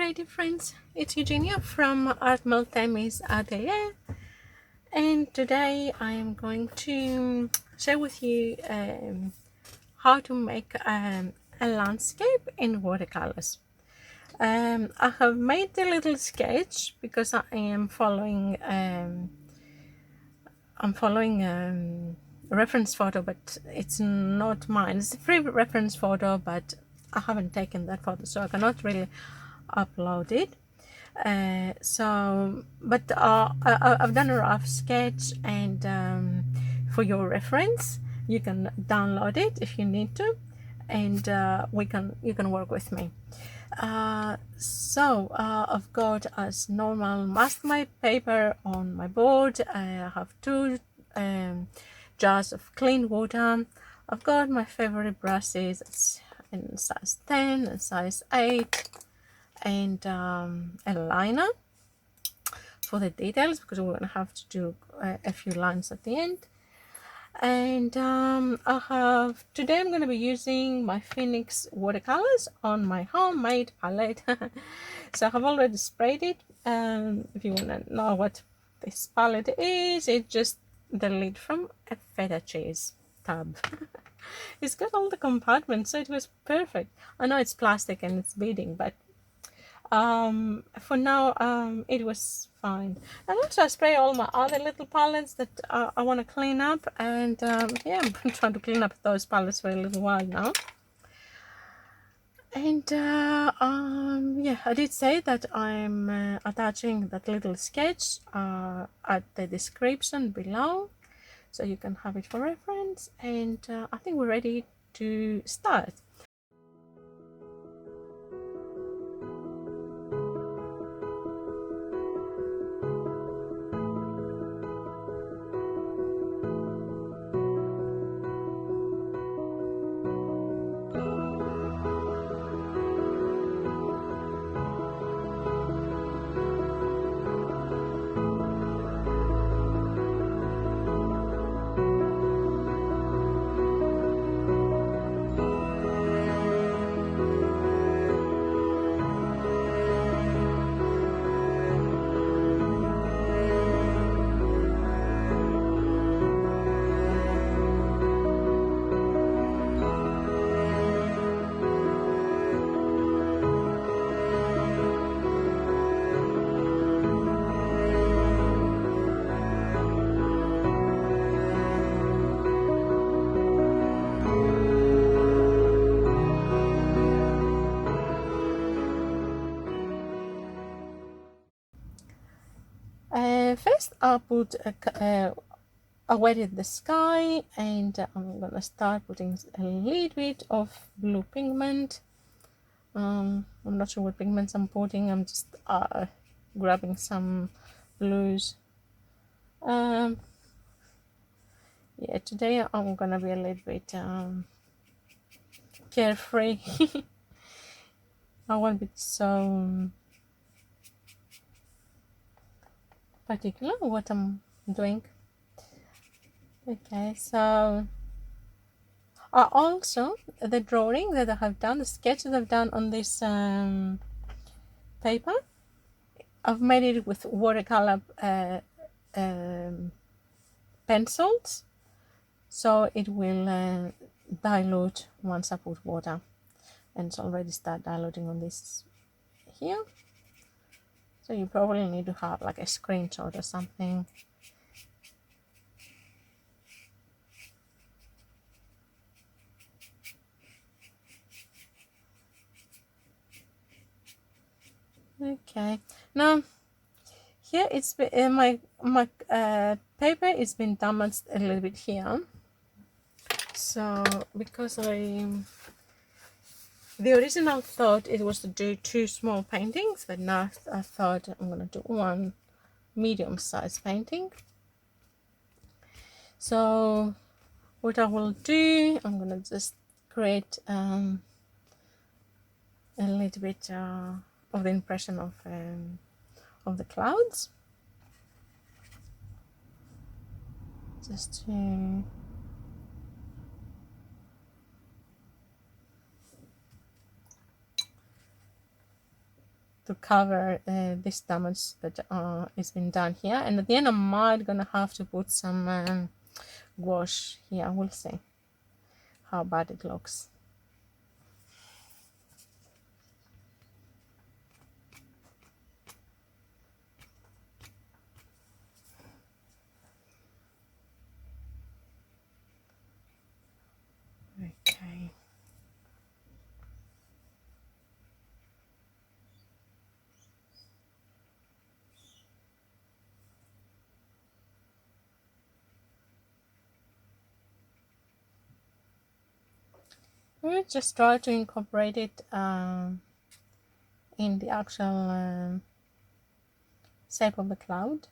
creative friends, it's Eugenia from Art Multime's Atelier, and today I am going to share with you how to make a landscape in watercolors. I have made a little sketch because I am following a reference photo, but it's not mine. It's a free reference photo, but I haven't taken that photo, so I cannot really upload it. I've done a rough sketch, and for your reference you can download it if you need to, and you can work with me. I've got, as normal, mastic paper on my board. I have two jars of clean water. I've got my favorite brushes in size 10 and size 8, and a liner for the details because we're going to have to do a few lines at the end. And today I'm going to be using my Phoenix watercolors on my homemade palette. So I have already sprayed it. If you want to know what this palette is, it's just the lid from a feta cheese tub. It's got all the compartments, so it was perfect. I know it's plastic and it's beading, but for now it was fine. And also I spray all my other little palettes that I want to clean up, and yeah, I'm trying to clean up those palettes for a little while now. And yeah, I did say that I'm attaching that little sketch at the description below, so you can have it for reference. And I think we're ready to start. First I'll put I wetted the sky, and I'm gonna start putting a little bit of blue pigment. I'm not sure what pigments I'm putting. I'm just grabbing some blues. Yeah, today I'm gonna be a little bit carefree. I won't be so particular what I'm doing. Okay, so also the drawing that I have done, the sketch that I've done on this paper, I've made it with watercolor pencils, so it will dilute once I put water, and it's already start diluting on this here. So you probably need to have like a screenshot or something. Okay, now here it's been, my paper is been damaged a little bit here. So because the original thought it was to do two small paintings, but now I thought I'm gonna do one medium-sized painting. So what I will do, I'm gonna just create a little bit of the impression of the clouds, just to to cover this damage that is been done here. And at the end I might gonna have to put some gouache here. We'll see how bad it looks. Okay. We'll just try to incorporate it in the actual shape of the cloud.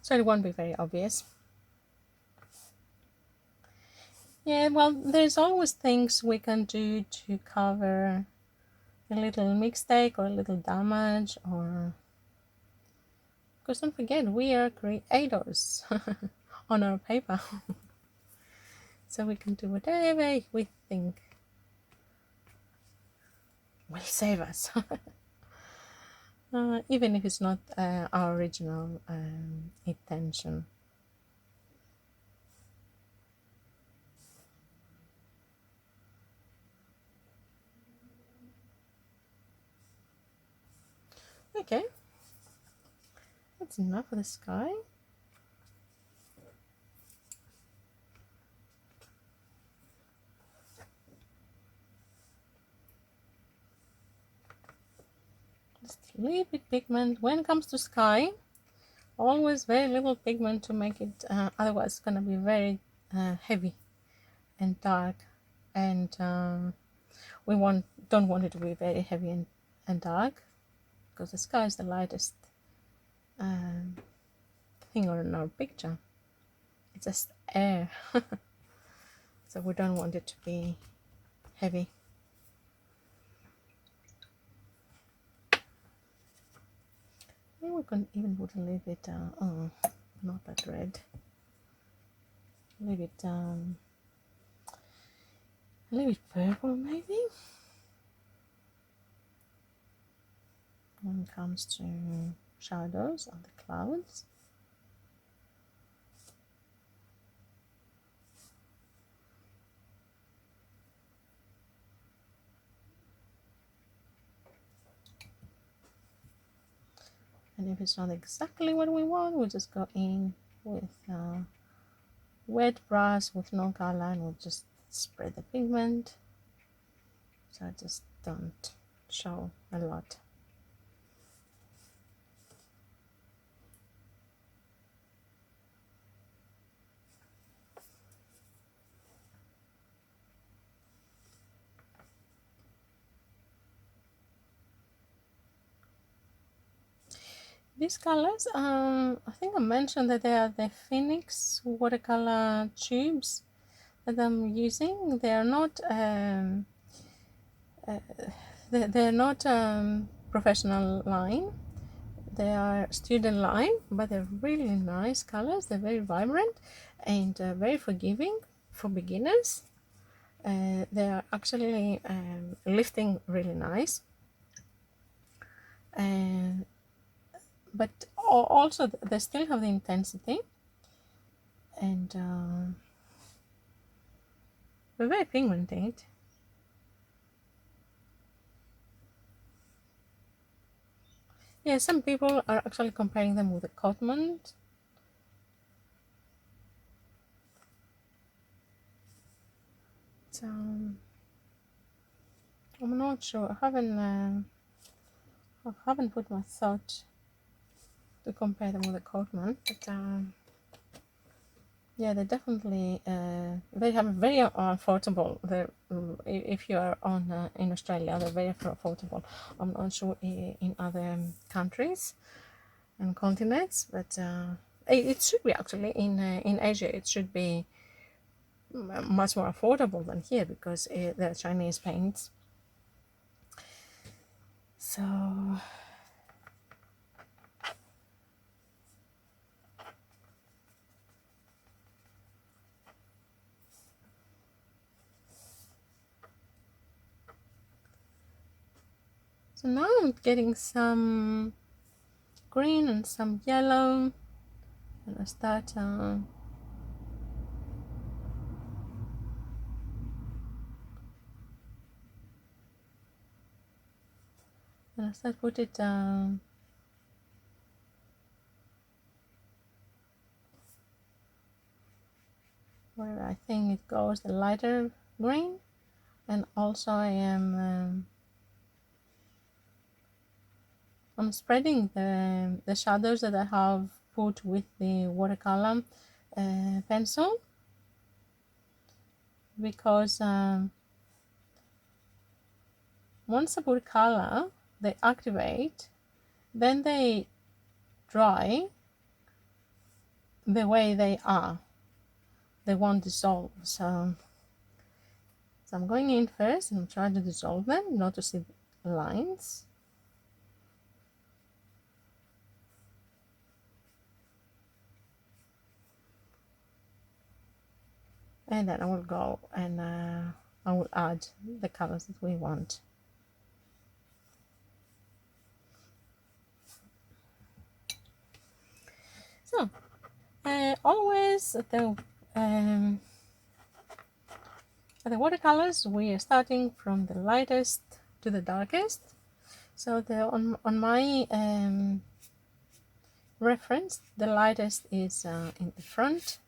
So it won't be very obvious. Yeah, well, there's always things we can do to cover a little mistake or a little damage, or because don't forget, we are creators on our paper. So we can do whatever we think will save us. Even if it's not our original intention. Okay, that's enough of the sky. Just a little bit pigment. When it comes to sky, always very little pigment to make it, otherwise it's gonna be very heavy and dark, and we don't want it to be very heavy and dark, because the sky is the lightest thing on our picture. It's just air. So we don't want it to be heavy. Maybe we can even put a little bit oh, not that red, a little bit purple maybe, when it comes to shadows on the clouds. And if it's not exactly what we want, we'll just go in with wet brush with no color, and we'll just spread the pigment so I just don't show a lot. These colors, I think I mentioned that they are the Phoenix watercolor tubes that I'm using. They are not they're not professional line. They are student line, but they're really nice colors. They're very vibrant and very forgiving for beginners. They are actually lifting really nice. And but also they still have the intensity, and they're very pigmented. Yeah, some people are actually comparing them with the Cotman. So I'm not sure. I haven't put my thought to compare them with the Cotman, but yeah, they're definitely they have very affordable. They're, if you are on in Australia, they're very affordable. I'm not sure in other countries and continents, but it should be actually in Asia. It should be much more affordable than here, because they're Chinese paints. So So now I'm getting some green and some yellow, and I start put it where I think it goes, the lighter green. And also I'm spreading the shadows that I have put with the watercolor pencil, because once I put color, they activate, then they dry the way they are. They won't dissolve. So I'm going in first and I'm trying to dissolve them, not to see lines. And then I will go and I will add the colors that we want. So always the watercolors, we are starting from the lightest to the darkest. So on my reference, the lightest is in the front.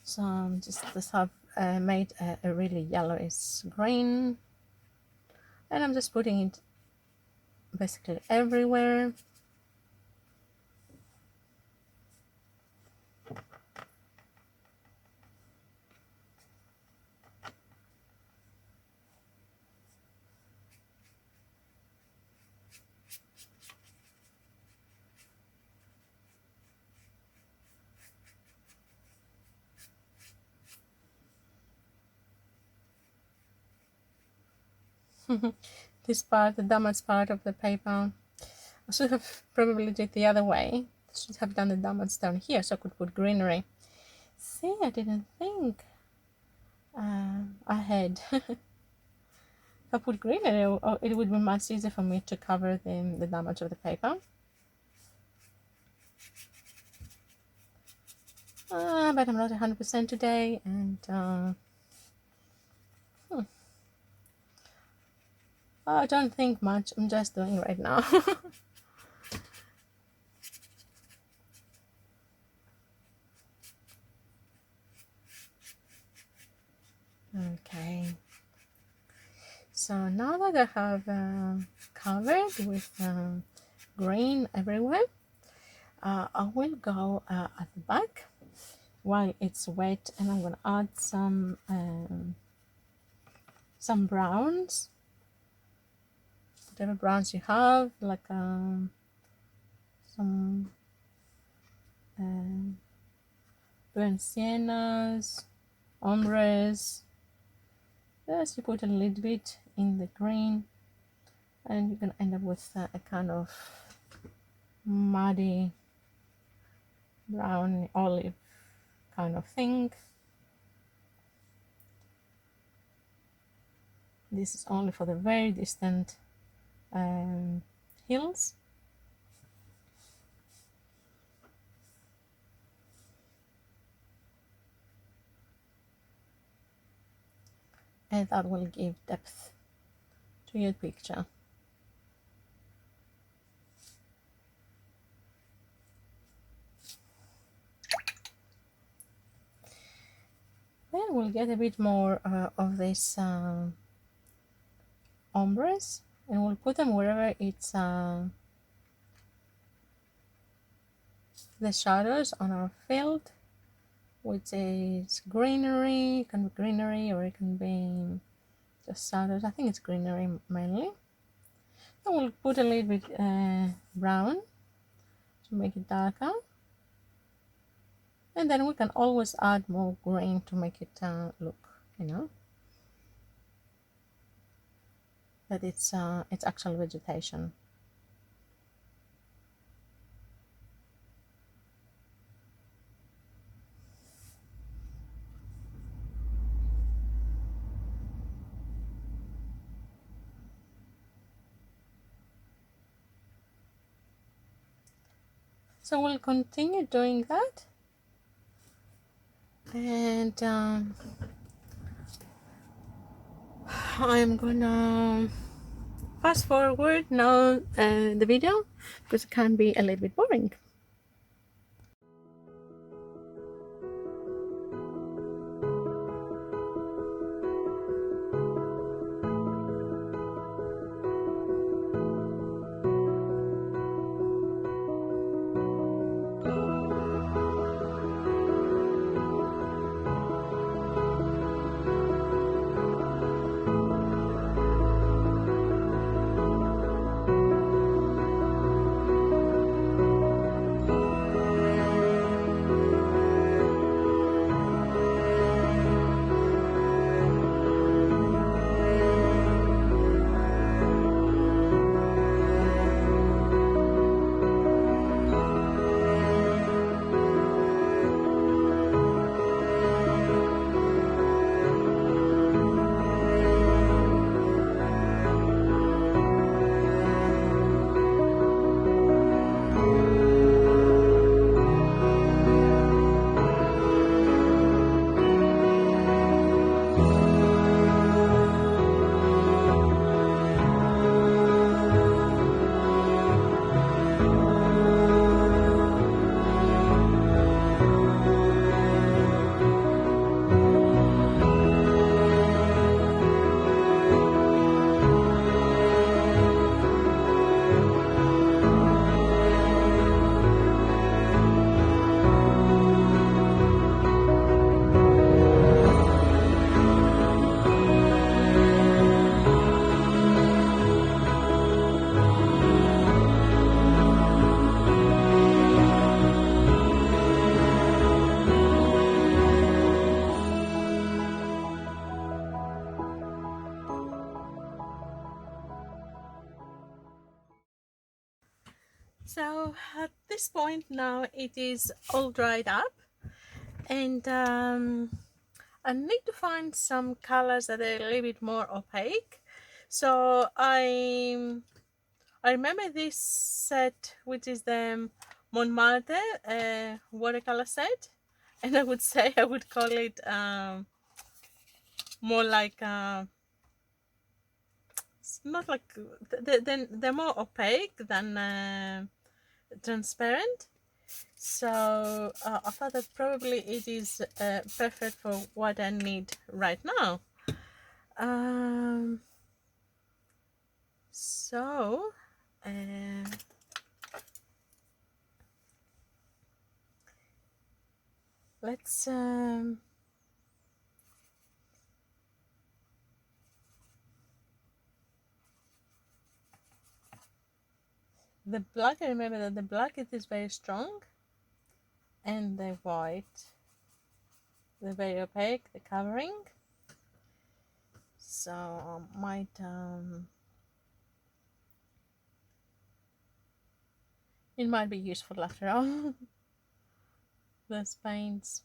So just have made a really yellowish green, and I'm just putting it basically everywhere. This part, the damaged part of the paper, I should have probably did it the other way. I should have done the damage down here so I could put greenery. See, I didn't think ahead. If I put greenery, it would be much easier for me to cover the damage of the paper. But I'm not 100% today, and I don't think much. I'm just doing it right now. Okay. So now that I have covered with green everywhere, I will go at the back while it's wet, and I'm going to add some browns, whatever browns you have, like some burnt siennas, ombres. Just you put a little bit in the green, and you're going to end up with a kind of muddy brown olive kind of thing. This is only for the very distant hills. And that will give depth to your picture. Then we'll get a bit more of this ombres, and we'll put them wherever it's the shadows on our field, which is greenery. It can be greenery or it can be just shadows. I think it's greenery mainly. Then we'll put a little bit brown to make it darker, and then we can always add more green to make it look, that it's actual vegetation. So we'll continue doing that, and I'm gonna fast forward now the video because it can be a little bit boring. So at this point now it is all dried up, and I need to find some colors that are a little bit more opaque. So I remember this set, which is the Montmartre watercolor set, and I would say I would call it more like it's not like they're more opaque than transparent. So I thought that probably it is perfect for what I need right now. So let's the black, I remember that the black it is very strong, and the white, the very opaque, the covering. So I might it might be useful after all. Those paints.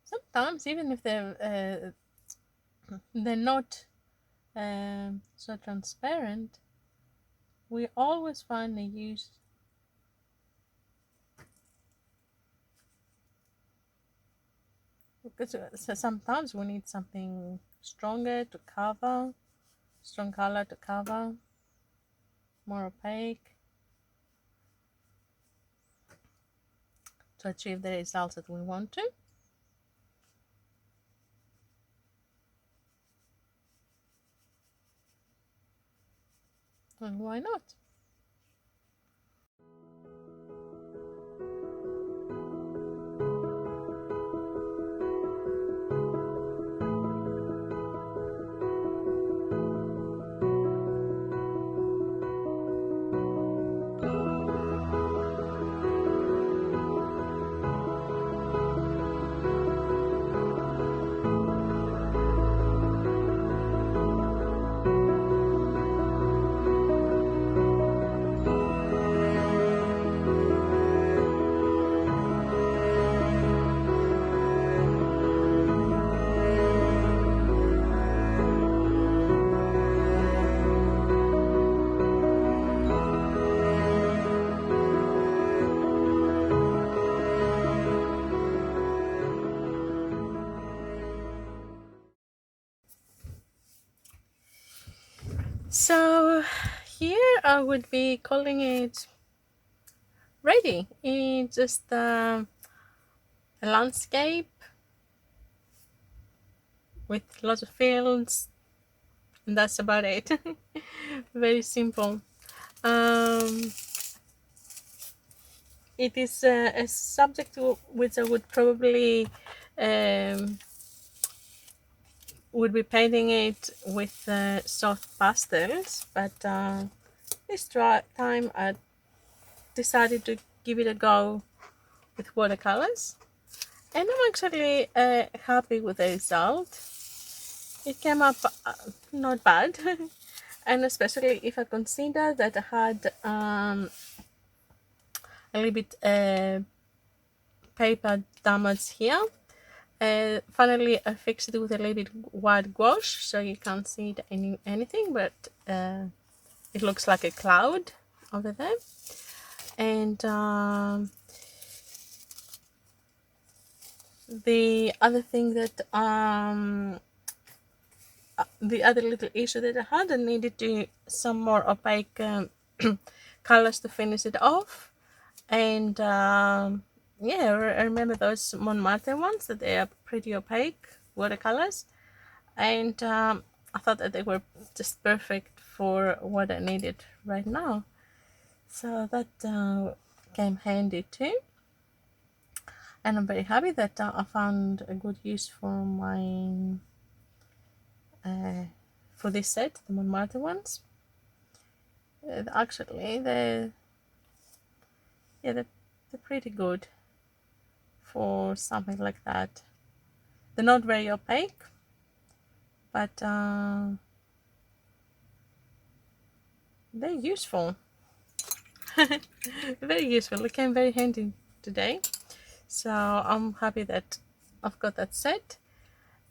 Sometimes even if they're not so transparent, we always find a use because so sometimes we need something stronger to cover, strong color to cover, more opaque, to achieve the results that we want to. And why not? So here I would be calling it ready. It's just a landscape with lots of fields, and that's about it. Very simple. Um, it is a subject which I would probably um, would be painting it with soft pastels, but this time I decided to give it a go with watercolors, and I'm actually happy with the result. It came up not bad, and especially if I consider that I had a little bit paper damage here. Finally, I fixed it with a little bit white gouache, so you can't see anything, but it looks like a cloud over there. And the other thing that the other little issue that I had, I needed to some more opaque colors to finish it off. And yeah, I remember those Montmartre ones, that they are pretty opaque watercolors, and I thought that they were just perfect for what I needed right now. So that came handy too, and I'm very happy that I found a good use for my for this set, the Montmartre ones. Actually, they're pretty good for something like that. They're not very opaque, but they're useful. Very useful. It came very handy today, so I'm happy that I've got that set.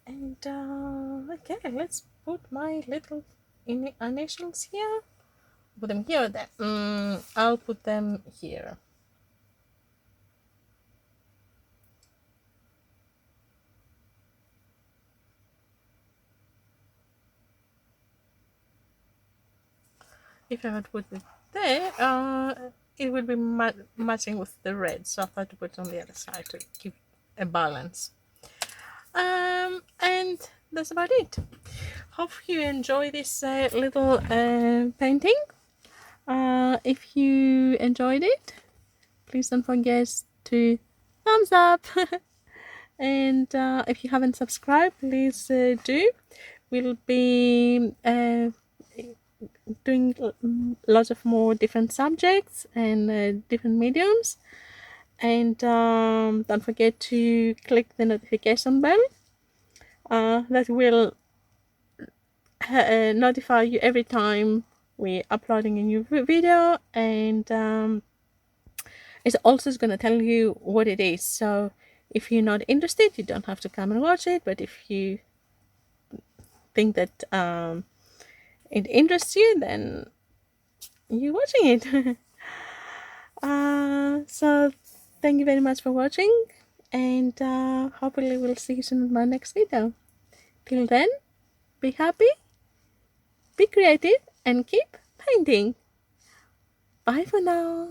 And okay, let's put my little initials here. Put them here or there. I'll put them here. If I would put it there, it would be matching with the red, so I thought to put it on the other side to keep a balance. And that's about it. Hope you enjoy this little painting. If you enjoyed it, please don't forget to thumbs up. And if you haven't subscribed, please do. We'll be doing lots of more different subjects and different mediums. And don't forget to click the notification bell. That will notify you every time we're uploading a new video, and it's also going to tell you what it is. So if you're not interested, you don't have to come and watch it, but if you think that it interests you, then you're watching it. So thank you very much for watching, and hopefully we'll see you soon in my next video. Till then, be happy, be creative, and keep painting. Bye for now.